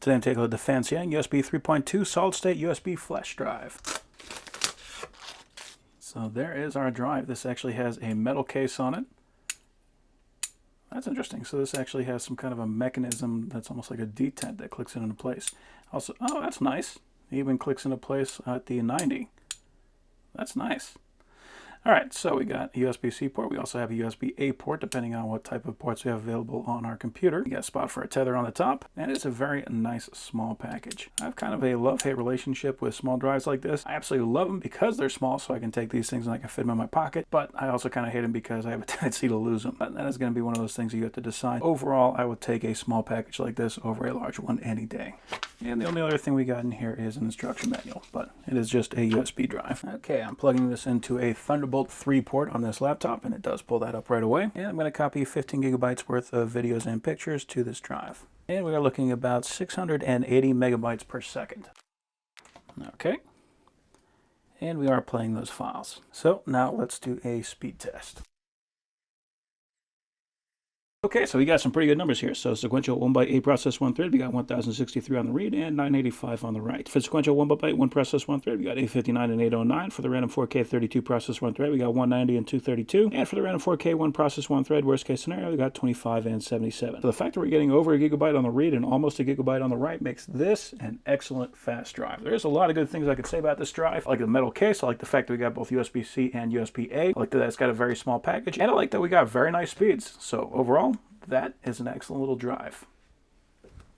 Today I'm taking a look at the fanxiang USB 3.2 solid-state USB flash drive. So there is our drive. This actually has a metal case on it. That's interesting. So this actually has some kind of a mechanism that's almost like a detent that clicks it into place. Also, oh, that's nice. It even clicks into place at the 90. That's nice. All right, so we got a USB-C port. We also have a USB-A port, depending on what type of ports we have available on our computer. We got a spot for a tether on the top, and it's a very nice small package. I have kind of a love-hate relationship with small drives like this. I absolutely love them because they're small, so I can take these things and I can fit them in my pocket, but I also kind of hate them because I have a tendency to lose them. But that is going to be one of those things you have to decide. Overall, I would take a small package like this over a large one any day. And the only other thing we got in here is an instruction manual, but it is just a USB drive. Okay, I'm plugging this into a Thunderbolt 3 port on this laptop, and it does pull that up right away. And I'm going to copy 15 gigabytes worth of videos and pictures to this drive. And we are looking at about 680 megabytes per second. Okay. And we are playing those files. So now let's do a speed test. Okay, so we got some pretty good numbers here. So sequential 1x8 process 1 thread, we got 1063 on the read and 985 on the write. For sequential 1x8 1 process 1 thread, we got 859 and 809. For the random 4K 32 process 1 thread, we got 190 and 232. And for the random 4K 1 process 1 thread, worst case scenario, we got 25 and 77. So the fact that we're getting over a gigabyte on the read and almost a gigabyte on the write makes this an excellent fast drive. There's a lot of good things I could say about this drive. I like the metal case. I like the fact that we got both USB-C and USB-A. I like that it's got a very small package. And I like that we got very nice speeds. So overall, that is an excellent little drive.